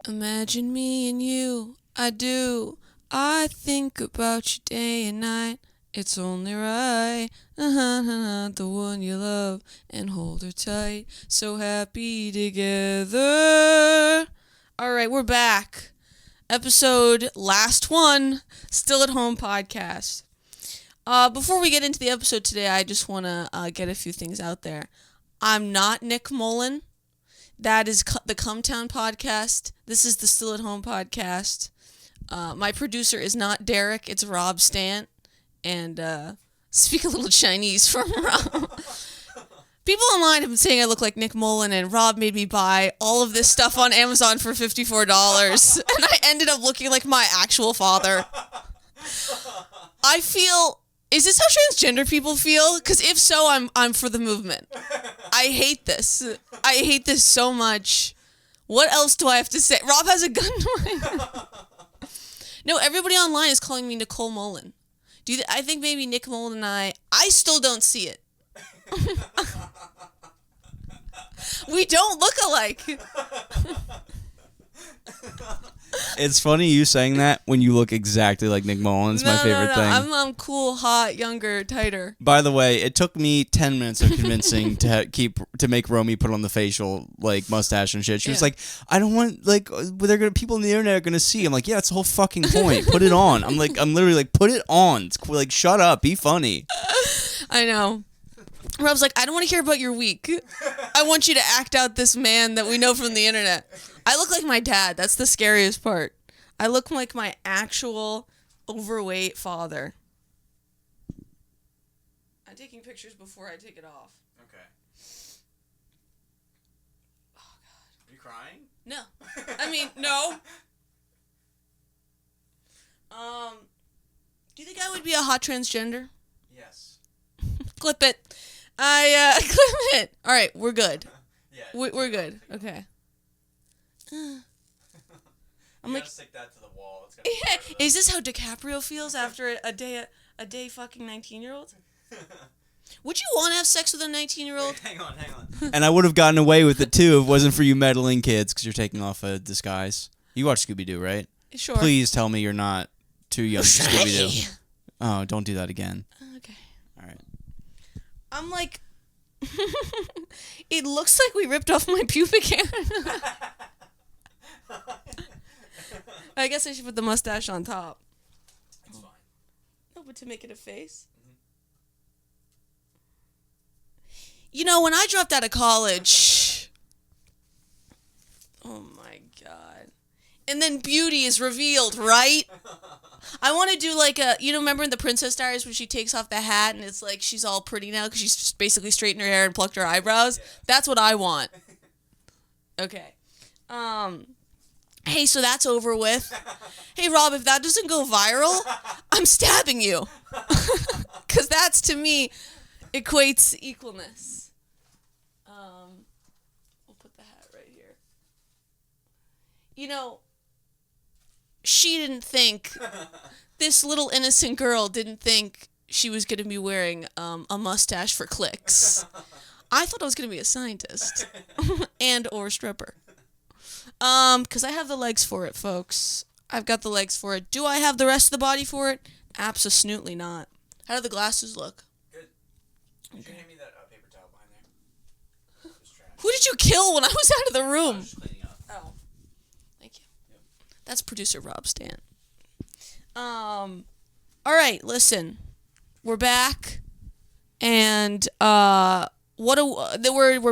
Imagine me and you, I do. I think about you day and night. It's only right. The one you love and hold her tight. So happy together. All right, we're back. Episode last one, Still at Home podcast. Before we get into the episode today, I just want to get a few things out there. I'm not Nick Mullen. That is the Cumtown podcast. This is the Still at Home podcast. My producer is not Derek, it's Rob Stant. And speak a little Chinese from Rob. People online have been saying I look like Nick Mullen, and Rob made me buy all of this stuff on Amazon for $54. And I ended up looking like my actual father. I feel... Is this how transgender people feel? Because if so, I'm for the movement. I hate this. I hate this so much. What else do I have to say? Rob has a gun to my head. No, everybody online is calling me Nicole Mullen. I think maybe Nick Mullen and I still don't see it. We don't look alike. It's funny you saying that when you look exactly like Nick Mullen. It's my favorite thing. I'm cool, hot, younger, tighter. By the way, it took me 10 minutes of convincing to make Romy put on the facial mustache and shit. She was like, I don't want people on the internet are gonna see. I'm like, yeah, that's the whole fucking point. Put it on. I'm literally like, put it on. It's cool. Like, shut up, be funny. I know. Rob's like, I don't want to hear about your week. I want you to act out this man that we know from the internet. I look like my dad. That's the scariest part. I look like my actual overweight father. I'm taking pictures before I take it off. Okay. Oh, God. Are you crying? No. I mean, no. Do you think I would be a hot transgender? Yes. Clip it. Clip it. All right, we're good. Yeah. We're good. Okay. I'm like, stick that to the wall. is this how DiCaprio feels after a day fucking 19-year-old? Would you want to have sex with a 19-year-old? Hang on. And I would have gotten away with it too if it wasn't for you meddling kids, because you're taking off a disguise. You watch Scooby-Doo, right? Sure. Please tell me you're not too young for Scooby-Doo. Oh, don't do that again. Okay. All right. I'm like, it looks like we ripped off my pubic hair. I guess I should put the mustache on top. That's fine. No, but to make it a face. Mm-hmm. You know, when I dropped out of college, oh my God. And then beauty is revealed, right? I want to do remember in The Princess Diaries when she takes off the hat and it's like she's all pretty now because she's just basically straightened her hair and plucked her eyebrows? Yeah. That's what I want. Okay. Hey, so that's over with. Hey, Rob, if that doesn't go viral, I'm stabbing you. Because that's, to me, equates equalness. We'll put the hat right here. You know, she didn't think, this little innocent girl didn't think she was going to be wearing a mustache for clicks. I thought I was going to be a scientist and or stripper. Because I have the legs for it, folks. I've got the legs for it. Do I have the rest of the body for it? Absolutely not. How do the glasses look? Good. Did you hand me that paper towel behind there? Who did you kill when I was out of the room? I was just cleaning up. Oh. Thank you. Yep. That's producer Rob Stant. All right, listen. We're back. And we're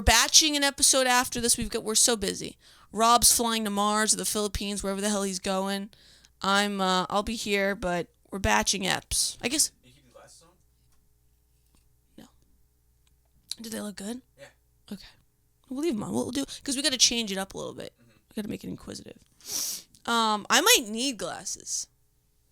batching an episode after this. We're so busy. Rob's flying to Mars or the Philippines, wherever the hell he's going. I'll be here, but we're batching eps. I guess. You keep the glasses on? No. Did they look good? Yeah. Okay. We'll leave them on. What we'll do, because we got to change it up a little bit. Mm-hmm. We got to make it inquisitive. I might need glasses,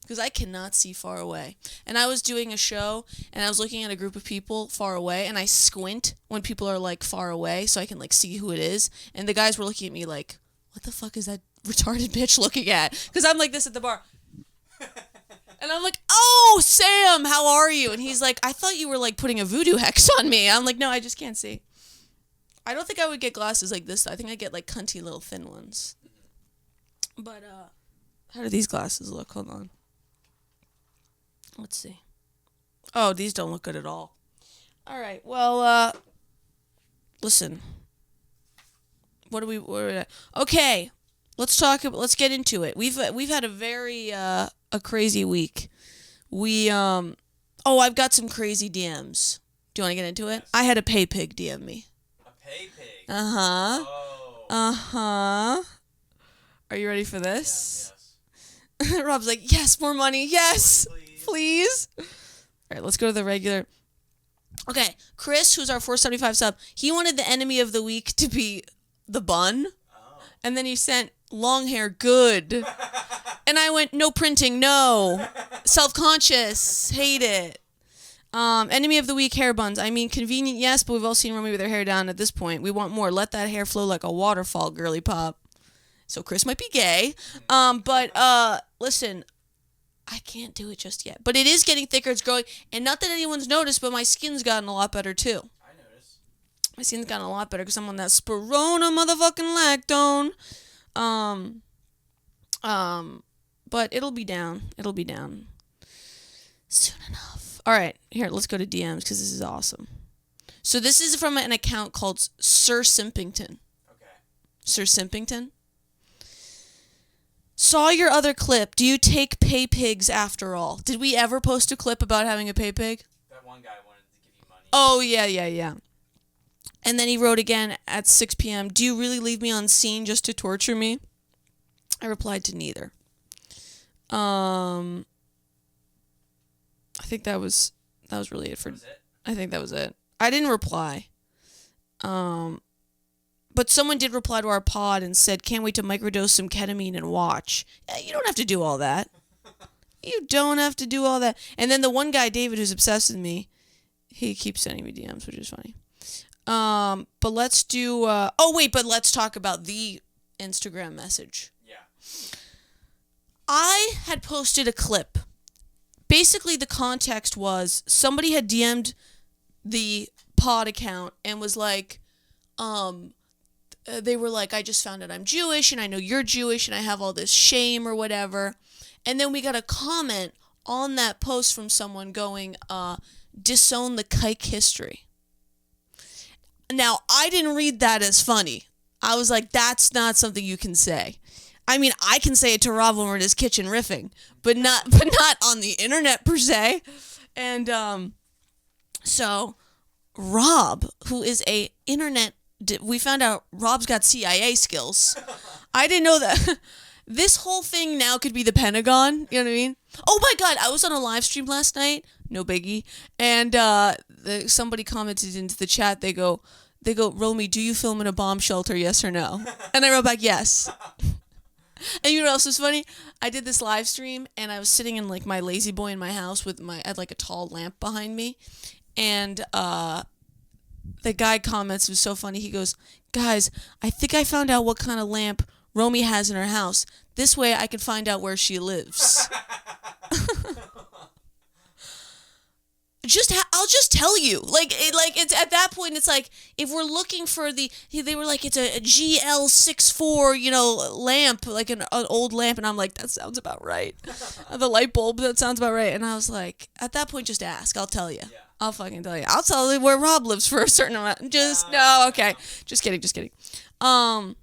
because I cannot see far away. And I was doing a show, and I was looking at a group of people far away, and I squint when people are, far away, so I can, see who it is. And the guys were looking at me like, what the fuck is that retarded bitch looking at? Because I'm like this at the bar. And I'm like, oh, Sam, how are you? And he's like, I thought you were, putting a voodoo hex on me. I'm like, no, I just can't see. I don't think I would get glasses like this. I think I'd get, cunty little thin ones. But how do these glasses look? Hold on. Let's see. Oh, these don't look good at all. All right. Well, listen. What are we at? Okay. Let's talk about, let's get into it. We've had a very a crazy week. I've got some crazy DMs. Do you want to get into it? I had a pay pig DM me. A pay pig. Uh-huh. Oh. Uh-huh. Are you ready for this? Yes. Rob's like, yes, more money. Yes. Please. Please. All right, let's go to the regular. Okay, Chris, who's our 475 sub, he wanted the enemy of the week to be the bun. Oh. And then he sent long hair good. And I went, no printing, no. Self-conscious, hate it. Enemy of the week, hair buns. I mean, convenient, yes, but we've all seen Romy with her hair down at this point. We want more. Let that hair flow like a waterfall, girly pop. So Chris might be gay. But listen, I can't do it just yet. But it is getting thicker, it's growing. And not that anyone's noticed, but my skin's gotten a lot better too. I noticed. My skin's gotten a lot better because I'm on that Spirona motherfucking lactone. But it'll be down. It'll be down soon enough. All right, here, let's go to DMs because this is awesome. So this is from an account called Sir Simpington. Okay. Sir Simpington. Saw your other clip. Do you take pay pigs after all? Did we ever post a clip about having a pay pig? That one guy wanted to give you money. Oh, yeah. And then he wrote again at 6 p.m., do you really leave me on scene just to torture me? I replied to neither. I think that was really it for. That was it? I think that was it. I didn't reply. But someone did reply to our pod and said, can't wait to microdose some ketamine and watch. You don't have to do all that. You don't have to do all that. And then the one guy, David, who's obsessed with me, he keeps sending me DMs, which is funny. But let's do... but let's talk about the Instagram message. Yeah. I had posted a clip. Basically, the context was somebody had DM'd the pod account and was like, they were like, I just found out I'm Jewish and I know you're Jewish and I have all this shame or whatever. And then we got a comment on that post from someone going, disown the kike history. Now, I didn't read that as funny. I was like, that's not something you can say. I mean, I can say it to Rob when we're in his kitchen riffing, but not on the internet per se. And so Rob, who is a internet, we found out Rob's got CIA skills. I didn't know that. This whole thing now could be the Pentagon. You know what I mean? Oh my God, I was on a live stream last night. No biggie. And somebody commented into the chat. They go, Romy, do you film in a bomb shelter? Yes or no? And I wrote back, yes. And you know what else was funny? I did this live stream and I was sitting in like my lazy boy in my house I had like a tall lamp behind me. And the guy comments, it was so funny. He goes, guys, I think I found out what kind of lamp Romy has in her house. This way I can find out where she lives. I'll just tell you. It's at that point, it's like, if we're looking for they were like, it's a GL64, lamp, like an old lamp. And I'm like, that sounds about right. The light bulb, that sounds about right. And I was like, at that point, just ask. I'll tell you. Yeah. I'll fucking tell you. I'll tell you where Rob lives for a certain amount. No, okay. Just kidding. I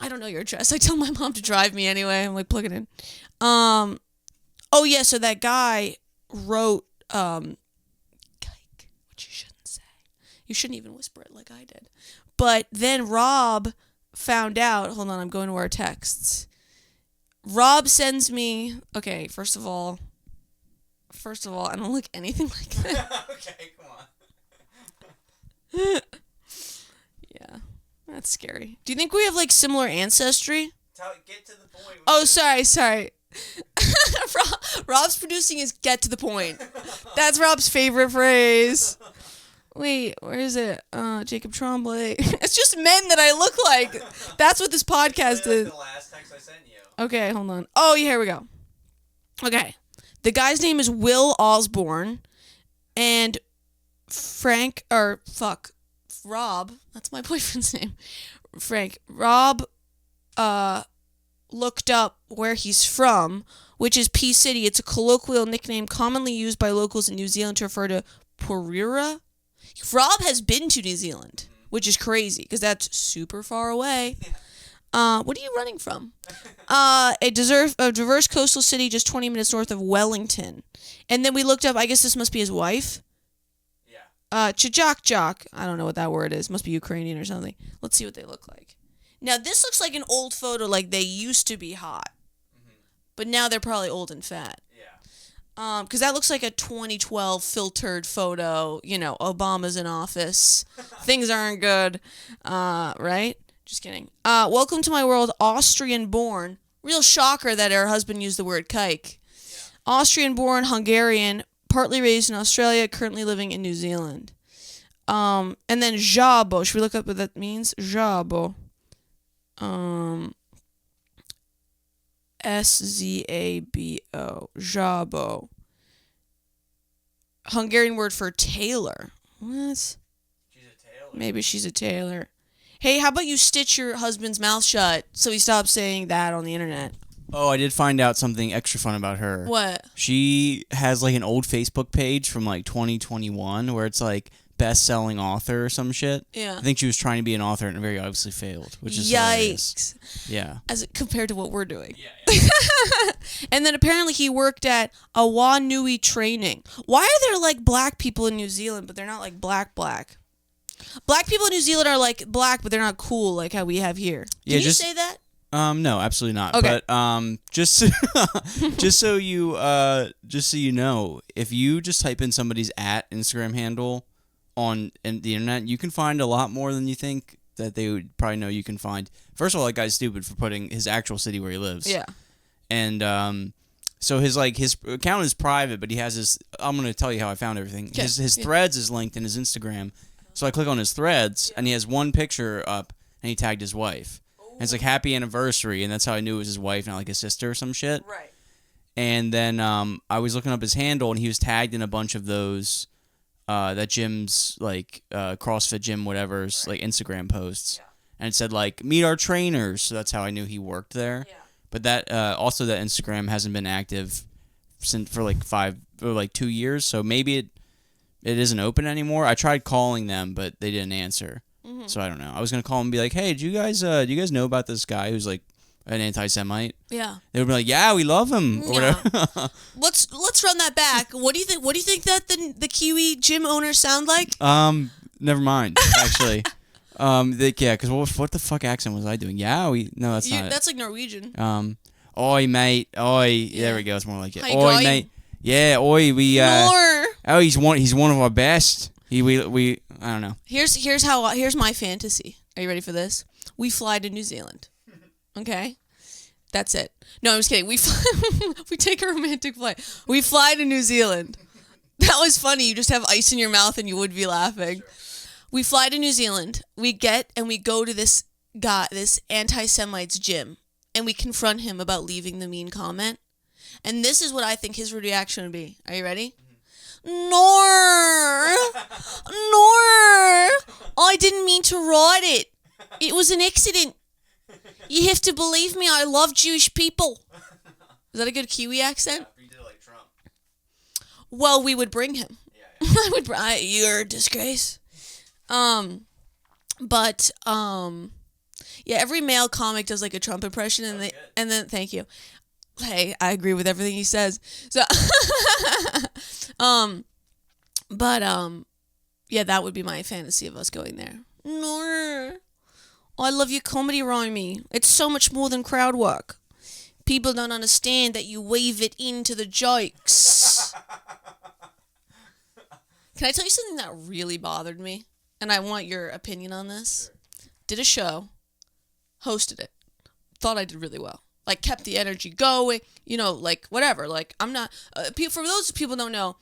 don't know your address. I tell my mom to drive me anyway. I'm like, plug it in. So that guy wrote, which you shouldn't say. You shouldn't even whisper it like I did. But then Rob found out, hold on, I'm going to our texts. Rob sends me, okay, first of all, I don't look anything like that. Okay, come on. Yeah, that's scary. Do you think we have like similar ancestry? Get to the point. Oh, sorry. Rob's producing his get to the point. That's Rob's favorite phrase. Wait, where is it? Jacob Tremblay. It's just men that I look like. That's what this podcast is. The last text I sent you. Okay, hold on. Oh, yeah, here we go. Okay. The guy's name is Will Osborne. And Rob. That's my boyfriend's name. Rob looked up where he's from, which is Pea City. It's a colloquial nickname commonly used by locals in New Zealand to refer to Porira. Rob has been to New Zealand, which is crazy because that's super far away. What are you running from? A diverse coastal city just 20 minutes north of Wellington. And then we looked up, I guess this must be his wife. Yeah. Chajak. I don't know what that word is. Must be Ukrainian or something. Let's see what they look like. Now, this looks like an old photo, like they used to be hot. But now they're probably old and fat. Yeah. Because that looks like a 2012 filtered photo. You know, Obama's in office. Things aren't good. Right? Just kidding. Welcome to my world, Austrian-born. Real shocker that her husband used the word kike. Yeah. Austrian-born, Hungarian, partly raised in Australia, currently living in New Zealand. And then Jabo. Should we look up what that means? Jabo. S-Z-A-B-O. Jabo. Hungarian word for tailor. What? She's a tailor. Maybe she's a tailor. Hey, how about you stitch your husband's mouth shut so he stops saying that on the internet? Oh, I did find out something extra fun about her. What? She has like an old Facebook page from like 2021 where it's like best-selling author or some shit. Yeah. I think she was trying to be an author and very obviously failed, which is yikes. Hilarious. Yeah. As compared to what we're doing. Yeah. And then apparently he worked at Awanui Training. Why are there like black people in New Zealand, but they're not like black? Black people in New Zealand are like black, but they're not cool like how we have here. Can you say that? No, absolutely not. Okay. But just just so you know, if you just type in somebody's @Instagram handle on the internet, you can find a lot more than you think that they would probably know you can find. First of all, that guy's stupid for putting his actual city where he lives. Yeah. And so his account is private, but he has his. I'm gonna tell you how I found everything. Okay. His threads is linked in his Instagram. So I click on his threads, and he has one picture up, and he tagged his wife. And it's like, happy anniversary, and that's how I knew it was his wife, not like his sister or some shit. Right. And then I was looking up his handle, and he was tagged in a bunch of those, that gym's, like, CrossFit gym whatever's, like, Instagram posts. Yeah. And it said, like, meet our trainers, so that's how I knew he worked there. Yeah. But that, also that Instagram hasn't been active for, like, 2 years, so maybe it isn't open anymore. I tried calling them, but they didn't answer. Mm-hmm. So I don't know. I was gonna call them and be like, "Hey, do you guys know about this guy who's like an anti-Semite?" Yeah. They would be like, "Yeah, we love him." Or whatever. Let's run that back. What do you think? What do you think that the Kiwi gym owners sound like? Never mind. Actually, because what the fuck accent was I doing? Yeah, no, that's not. That's like Norwegian. Oi mate, oi. Yeah. There we go. It's more like it. How you oi going? mate. Yeah, oi. We Oh, he's one of our best. We I don't know. Here's my fantasy. Are you ready for this? We fly to New Zealand. Okay? That's it. No, I'm just kidding. We take a romantic flight. We fly to New Zealand. That was funny. You just have ice in your mouth and you would be laughing. Sure. We fly to New Zealand. We go to this guy, this anti-Semite's gym, and we confront him about leaving the mean comment. And this is what I think his reaction would be. Are you ready? Nor, I didn't mean to write it. It was an accident. You have to believe me, I love Jewish people. Is that a good Kiwi accent? Yeah, you did it like Trump. Well, we would bring him. Yeah. You're a disgrace. Yeah, every male comic does like a Trump impression, and then thank you. Hey, I agree with everything he says. So, yeah, that would be my fantasy of us going there. No, I love your comedy, Romy. It's so much more than crowd work. People don't understand that you weave it into the jokes. Can I tell you something that really bothered me? And I want your opinion on this. Sure. Did a show, hosted it, thought I did really well. Like, kept the energy going, like, whatever. Like, I'm not... for those people who don't know,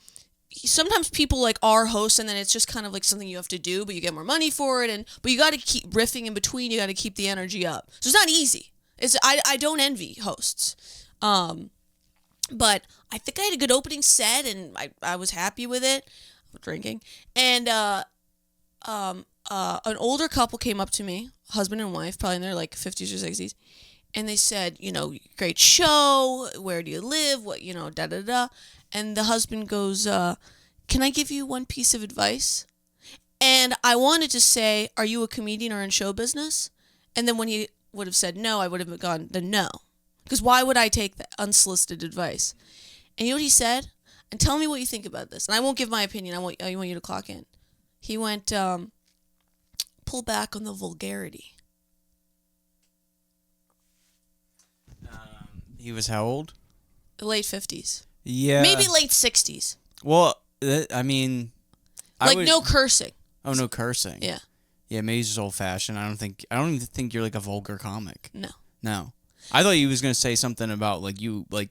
sometimes people, like, are hosts, and then it's just kind of, like, something you have to do, but you get more money for it, but you got to keep riffing in between. You got to keep the energy up. So it's not easy. I don't envy hosts. But I think I had a good opening set, and I was happy with it. Drinking. And an older couple came up to me, husband and wife, probably in their, like, 50s or 60s. and they said, great show. Where do you live? What, da da da. And the husband goes, can I give you one piece of advice? And I wanted to say, are you a comedian or in show business? And then when he would have said no, I would have gone, then no. Because why would I take the unsolicited advice? And you know what he said? And tell me what you think about this. And I won't give my opinion. I want you to clock in. He went, pull back on the vulgarity. He was how old? The late 50s. Yeah. Maybe late 60s. Well, I mean... no cursing. Oh, no cursing. Yeah. Yeah, maybe he's just old-fashioned. I don't even think you're like a vulgar comic. No. I thought he was gonna say something about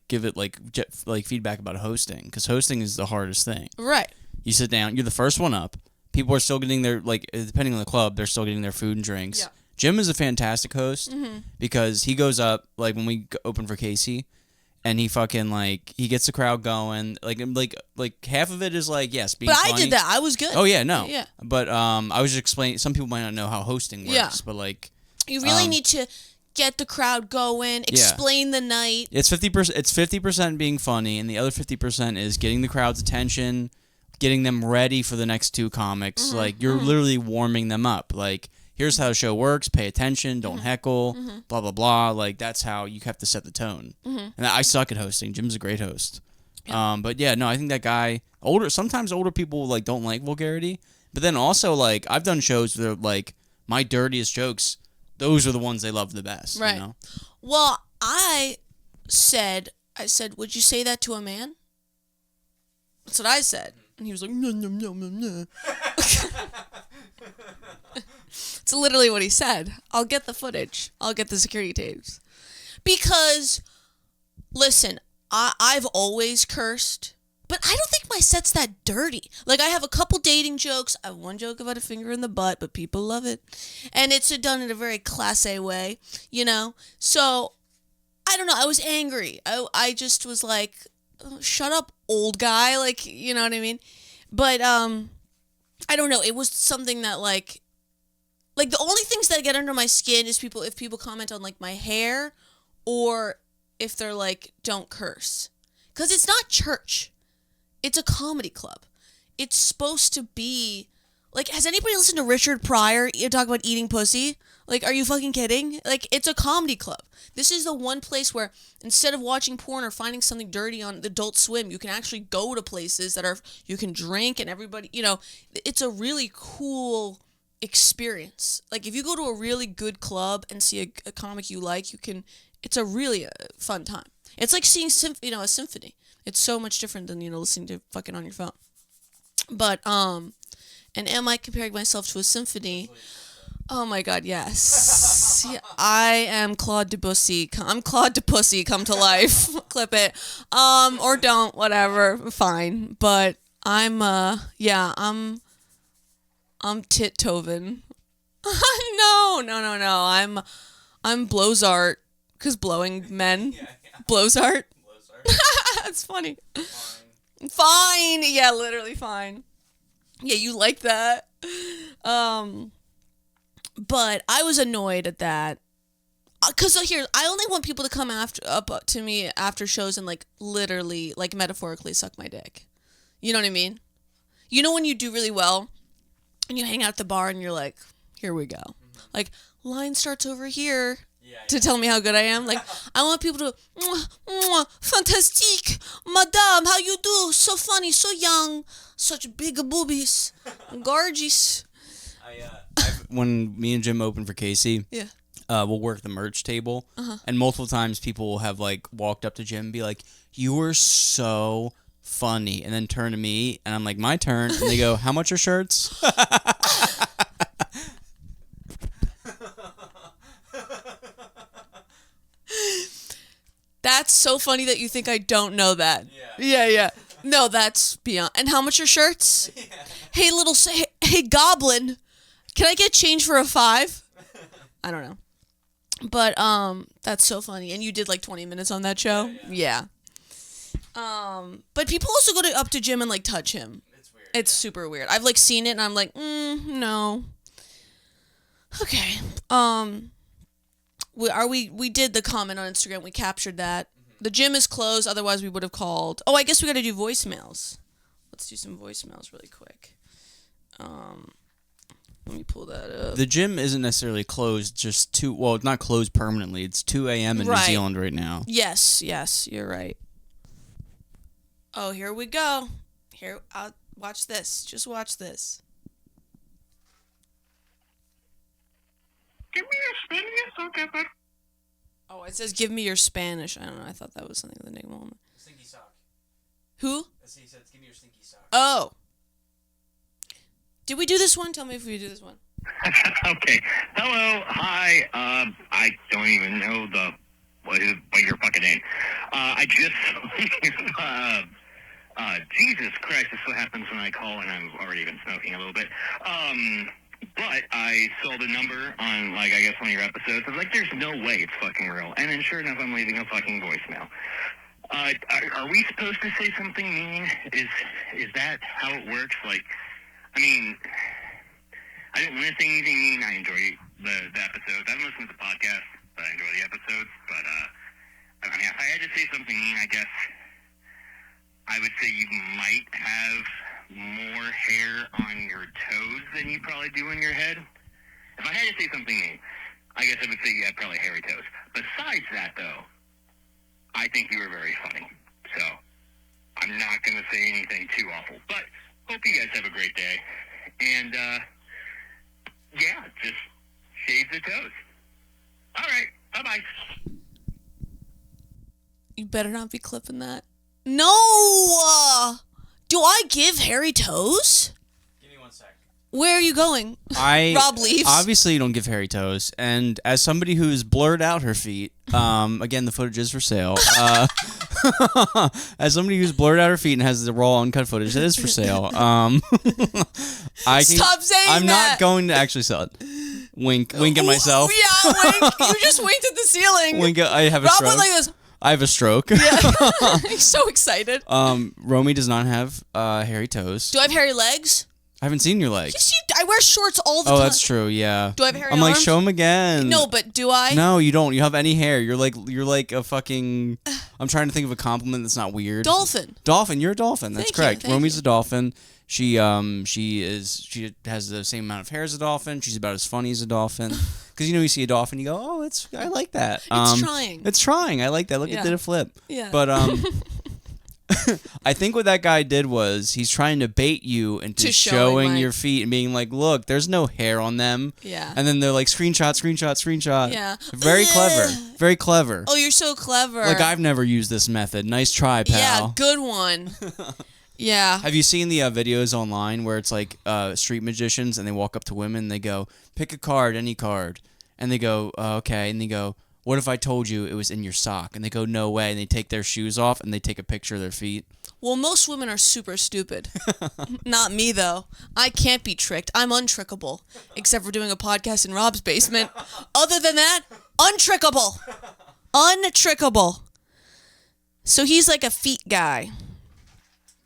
give it feedback about hosting, because hosting is the hardest thing. Right. You sit down, you're the first one up. People are still getting their depending on the club, they're still getting their food and drinks. Yeah. Jim is a fantastic host because he goes up when we open for Casey, and he fucking he gets the crowd going. Like half of it is yes, being But funny. I did that. I was good. Oh yeah, no. Yeah. But I was just explaining. Some people might not know how hosting works. Yeah. But you really need to get the crowd going, explain the night. It's 50%. It's 50% being funny, and the other 50% is getting the crowd's attention, getting them ready for the next two comics. You're literally warming them up. Here's how the show works. Pay attention. Don't heckle. Blah blah blah. That's how you have to set the tone. And I suck at hosting. Jim's a great host. Yeah. But yeah, no, I think that guy. Sometimes older people don't like vulgarity. But then also I've done shows where my dirtiest jokes. Those are the ones they love the best. Right. You know? Well, I said, would you say that to a man? That's what I said. And he was like, no, no, no, no, no. It's literally what he said. I'll get the footage. I'll get the security tapes. Because, listen, I've always cursed. But I don't think my set's that dirty. I have a couple dating jokes. I have one joke about a finger in the butt, but people love it. And it's done in a very class A way, So, I don't know. I was angry. I just was like, oh, shut up, old guy. You know what I mean? But, I don't know. It was something that, the only things that get under my skin is if people comment on, my hair or if they're don't curse. Because it's not church. It's a comedy club. It's supposed to be... has anybody listened to Richard Pryor talk about eating pussy? Are you fucking kidding? It's a comedy club. This is the one place where instead of watching porn or finding something dirty on Adult Swim, you can actually go to places that you can drink and everybody... it's a really cool experience. If you go to a really good club and see a comic you like, it's a really fun time. It's like seeing a symphony. It's so much different than, listening to fucking on your phone. But, and am I comparing myself to a symphony? Oh my God, yes. Yeah, I am Claude Debussy. I'm Claude Debussy come to life. Clip it. Or don't, whatever. Fine. But I'm Tittoven. No. I'm Blowsart. Because blowing men. Blowsart. That's funny. Fine. Yeah, literally fine. Yeah, you like that. But I was annoyed at that. Because here, I only want people to come up to me after shows and literally, metaphorically suck my dick. You know what I mean? When you do really well and you hang out at the bar and you're like, here we go. Line starts over here. To tell me how good I am. I want people to, fantastique, madame, how you do? So funny, so young, such big boobies, gorgeous. When me and Jim open for Casey, we'll work the merch table, and multiple times people will have walked up to Jim and be like, "You were so funny," and then turn to me, and I'm like, "My turn," and they go, "How much are shirts?" That's so funny that you think I don't know that. Yeah. No, that's beyond. And how much are shirts? Yeah. Hey, Goblin, can I get change for a 5? I don't know. But that's so funny. And you did 20 minutes on that show? Yeah. But people also go up to Jim and touch him. It's weird. It's super weird. I've seen it and I'm like, no. Okay. We did the comment on Instagram. We captured that. The gym is closed. Otherwise, we would have called. Oh, I guess we got to do voicemails. Let's do some voicemails really quick. Let me pull that up. The gym isn't necessarily closed. Just it's not closed permanently. It's 2 a.m. in New Zealand right now. Yes, you're right. Oh, here we go. Here, I'll watch this. Just watch this. Give me your Spanish, okay? Oh, it says, "Give me your Spanish." I don't know. I thought that was something with the name on it. Stinky sock. Who? He said, "Give me your stinky sock." Oh. Did we do this one? Tell me if we do this one. Okay. Hello. Hi. I don't even know what your fucking name. I just Jesus Christ, this is what happens when I call and I've already been smoking a little bit. But I saw the number on, I guess one of your episodes. I was like, there's no way it's fucking real. And then sure enough, I'm leaving a fucking voicemail. Are we supposed to say something mean? Is that how it works? I mean, I didn't want to say anything mean. I enjoy the episodes. I haven't listened to the podcast, but I enjoy the episodes. But, I mean, if I had to say something mean, I guess I would say you might have more hair on your toes than you probably do in your head. If I had to say something mean, I guess I would say you had probably hairy toes. Besides that, though, I think you were very funny. So, I'm not going to say anything too awful. But, hope you guys have a great day. And, yeah, just shave the toes. All right, bye-bye. You better not be clipping that. No! Do I give hairy toes? Give me 1 sec. Where are you going? Rob leaves. Obviously, you don't give hairy toes. And as somebody who's blurred out her feet, again, the footage is for sale. As somebody who's blurred out her feet and has the raw uncut footage, that is for sale. Stop saying I'm that. not going to actually sell it. Wink at myself. Yeah, wink. You just winked at the ceiling. Wink. I have a Rob stroke. went like this. I have a stroke. Yeah. He's so excited. Romy does not have hairy toes. Do I have hairy legs? I haven't seen your legs. Yes, I wear shorts all the time. Oh, that's true. Yeah. Do I have hairy I'm like, arms? show them again. No, but do I? No, you don't. You have any hair. You're like a fucking. I'm trying to think of a compliment that's not weird. Dolphin. Dolphin. You're a dolphin. That's Thank you, correct. thank Romy's you. a dolphin. She has the same amount of hair as a dolphin. She's about as funny as a dolphin. Because you see a dolphin, you go, oh, I like that. It's trying. It's trying. I like that. Look, Yeah. it did a flip. Yeah. But I think what that guy did was he's trying to bait you into To showing showing my- your feet and being like, look, there's no hair on them. Yeah. And then they're like, screenshot. Yeah. Very clever. Very clever. Oh, you're so clever. Like, I've never used this method. Nice try, pal. Yeah, good one. Yeah. Have you seen the videos online where it's like street magicians and they walk up to women and they go, pick a card, any card. And they go, okay. And they go, what if I told you it was in your sock? And they go, no way. And they take their shoes off and they take a picture of their feet. Well, most women are super stupid. Not me, though. I can't be tricked. I'm untrickable. Except for doing a podcast in Rob's basement. Other than that, untrickable. Untrickable. So he's like a feet guy.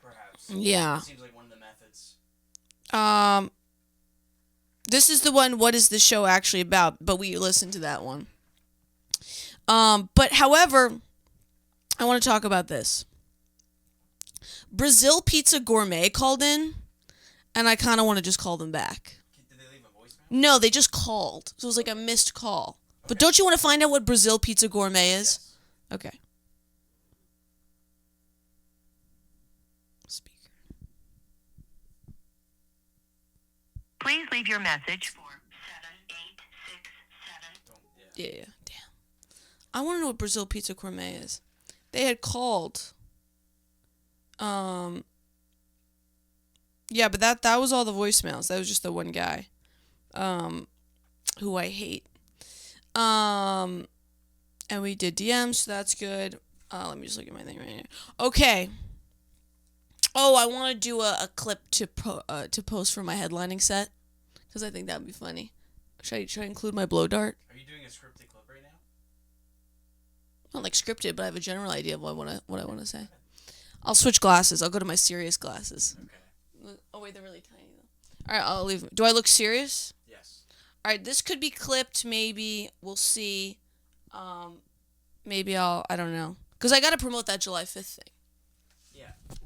Perhaps. Yeah. Seems like one of the methods. This is the one, what is the show actually about? But we listened to that one. But however, I want to talk about this. Brazil Pizza Gourmet called in, and I kind of want to just call them back. Did they leave a voicemail? No, they just called. So it was like a missed call. But don't you want to find out what Brazil Pizza Gourmet is? Yes. Okay. Speaker. Please leave your message for 7867. Yeah. Damn. I want to know what Brazil Pizza Gourmet is. They had called. Yeah, but that was all the voicemails. That was just the one guy. Who I hate. And we did DMs, so that's good. Let me just look at my thing right here. Okay. Oh, I want to do a clip to post for my headlining set because I think that would be funny. Should I include my blow dart? Are you doing a scripted clip right now? Not like scripted, but I have a general idea of what I want to say. I'll switch glasses. I'll go to my serious glasses. Okay. Oh wait, they're really tiny though. All right, I'll leave them. Do I look serious? Yes. All right, this could be clipped. Maybe we'll see. Maybe I don't know. Because I got to promote that July 5th thing.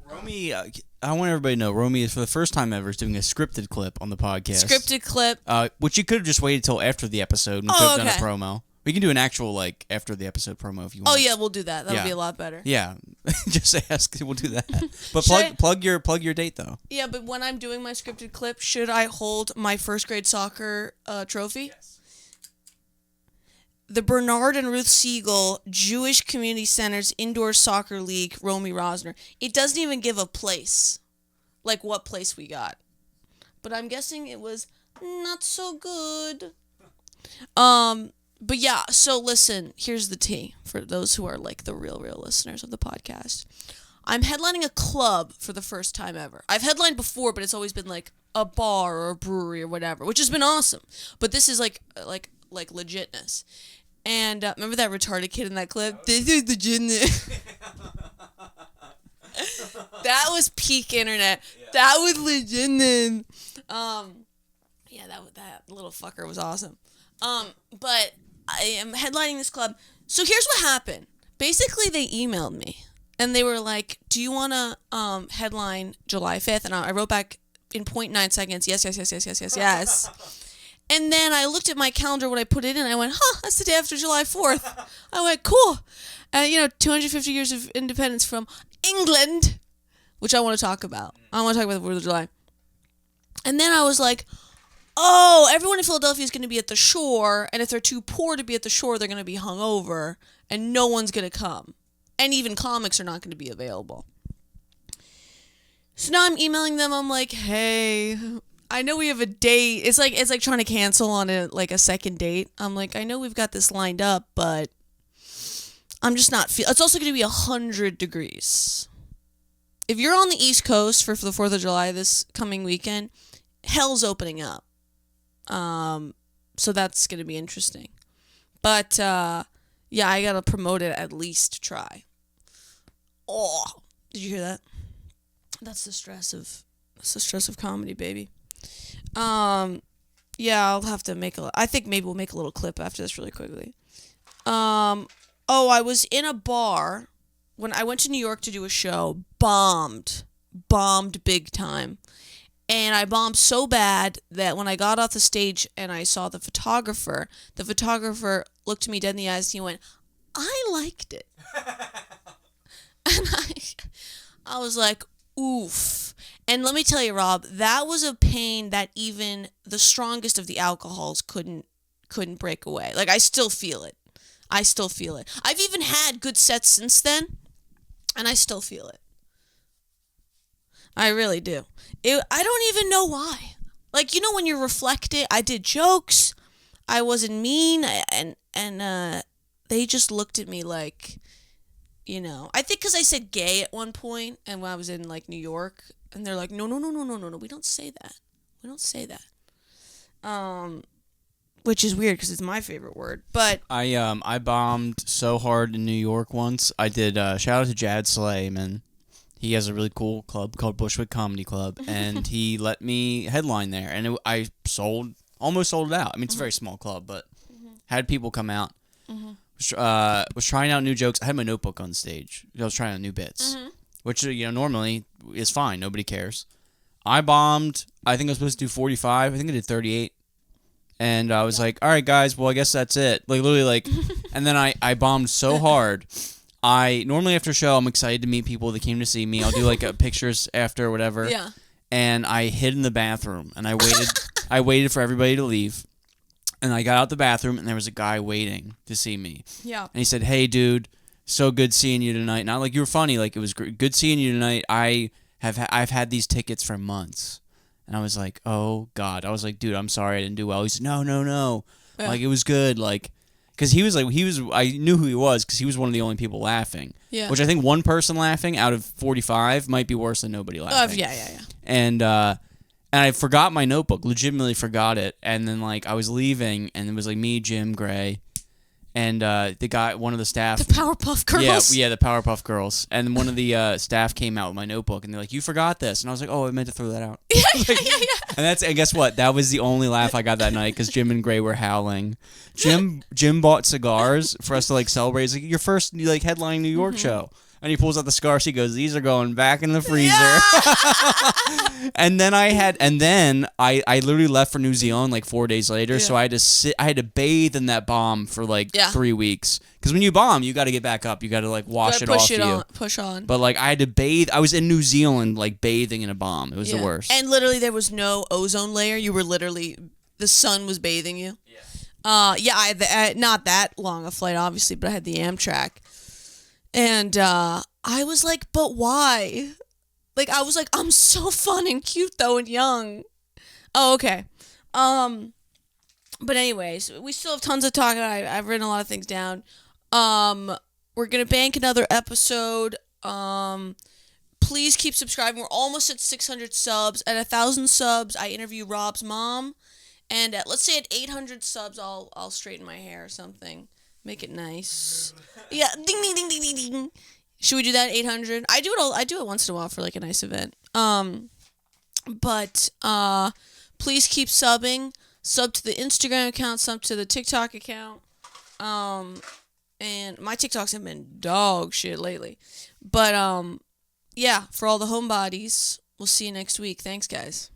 Romy, I want everybody to know, Romy is for the first time ever is doing a scripted clip on the podcast. Scripted clip. Which you could have just waited till after the episode and we could have done a promo. We can do an actual, like, after the episode promo if you want. Oh, yeah, we'll do that. That'll be a lot better. Yeah. Just ask. We'll do that. But plug your date, though. Yeah, but when I'm doing my scripted clip, should I hold my first grade soccer trophy? Yes. The Bernard and Ruth Siegel Jewish Community Center's Indoor Soccer League, Romy Rosner. It doesn't even give a place, like what place we got. But I'm guessing it was not so good. But yeah, so listen, here's the tea for those who are like the real listeners of the podcast. I'm headlining a club for the first time ever. I've headlined before, but it's always been like a bar or a brewery or whatever, which has been awesome. But this is like legitness. And remember that retarded kid in that clip? This is legitness. That was peak internet. Yeah. That was legitness. Yeah, that little fucker was awesome. But I am headlining this club. So here's what happened. Basically, they emailed me. And they were like, do you want to headline July 5th? And I wrote back in 0.9 seconds, yes. And then I looked at my calendar when I put it in. I went, that's the day after July 4th. I went, cool. 250 years of independence from England, which I want to talk about. I want to talk about the 4th of July. And then I was like, oh, everyone in Philadelphia is going to be at the shore. And if they're too poor to be at the shore, they're going to be hungover. And no one's going to come. And even comics are not going to be available. So now I'm emailing them. I'm like, hey, I know we have a date. It's like trying to cancel on a second date. I'm like, I know we've got this lined up, but I'm just not it's also going to be 100 degrees. If you're on the East Coast for the 4th of July this coming weekend, hell's opening up. So that's going to be interesting. But yeah, I got to promote it, at least try. Oh, did you hear that? That's the stress of comedy, baby. Yeah, I'll have to I think maybe we'll make a little clip after this really quickly. I was in a bar when I went to New York to do a show, bombed big time. And I bombed so bad that when I got off the stage and I saw the photographer looked me dead in the eyes and he went, I liked it. And I was like, oof. And let me tell you, Rob, that was a pain that even the strongest of the alcohols couldn't break away. Like, I still feel it. I've even had good sets since then, and I still feel it. I really do. I don't even know why. Like, when you reflect it, I did jokes. I wasn't mean, and they just looked at me like, I think because I said gay at one point, and when I was in, like, New York, and they're like, no, we don't say that. Which is weird because it's my favorite word. But I bombed so hard in New York once. I did shout out to Jad Slayman. He has a really cool club called Bushwick Comedy Club, and he let me headline there, and I almost sold it out. I mean, it's a very small club, but had people come out. Was trying out new jokes. I had my notebook on stage. I was trying out new bits, which normally is fine. Nobody cares. I bombed. I think I was supposed to do 45. I think I did 38. And I was like, all right, guys, well, I guess that's it. Like, literally, like, and then I bombed so hard. Normally after a show, I'm excited to meet people that came to see me. I'll do, like, pictures after or whatever. Yeah. And I hid in the bathroom, and I waited for everybody to leave. And I got out the bathroom, and there was a guy waiting to see me. Yeah. And he said, hey, dude, so good seeing you tonight. Not like you were funny. Like, it was good seeing you tonight. I've had these tickets for months. And I was like, oh, God. I was like, dude, I'm sorry I didn't do well. He said, no. Yeah. Like, it was good. Like, because I knew who he was because he was one of the only people laughing. Yeah. Which I think one person laughing out of 45 might be worse than nobody laughing. Yeah. And I forgot my notebook, legitimately forgot it. And then, like, I was leaving, and it was, like, me, Jim, Gray, and the guy, one of the staff. The Powerpuff Girls. Yeah, the Powerpuff Girls. And one of the staff came out with my notebook, and they're like, "You forgot this," and I was like, "Oh, I meant to throw that out." Yeah. And guess what? That was the only laugh I got that night because Jim and Gray were howling. Jim bought cigars for us to like celebrate. He's like, "Your first like headline New York show." And he pulls out the cigars. He goes, "These are going back in the freezer." and then I literally left for New Zealand like 4 days later. So I had to bathe in that bomb for like 3 weeks. Because when you bomb, you got to get back up. You got to like wash it off you. Push on. But like I had to bathe. I was in New Zealand like bathing in a bomb. It was the worst. And literally there was no ozone layer. You were literally, the sun was bathing you. Yeah. I not that long a flight obviously, but I had the Amtrak. And I was like, but why? Like, I was like, I'm so fun and cute, though, and young. Oh, okay. But anyways, we still have tons of talk. I've written a lot of things down. We're going to bank another episode. Please keep subscribing. We're almost at 600 subs. At 1,000 subs, I interview Rob's mom. And let's say at 800 subs, I'll straighten my hair or something. Make it nice. Yeah, ding ding ding ding ding ding. Should we do that at 800? I do it once in a while for like a nice event. But please keep subbing. Sub to the Instagram account, sub to the TikTok account. And my TikToks have been dog shit lately. But yeah, for all the homebodies, we'll see you next week. Thanks, guys.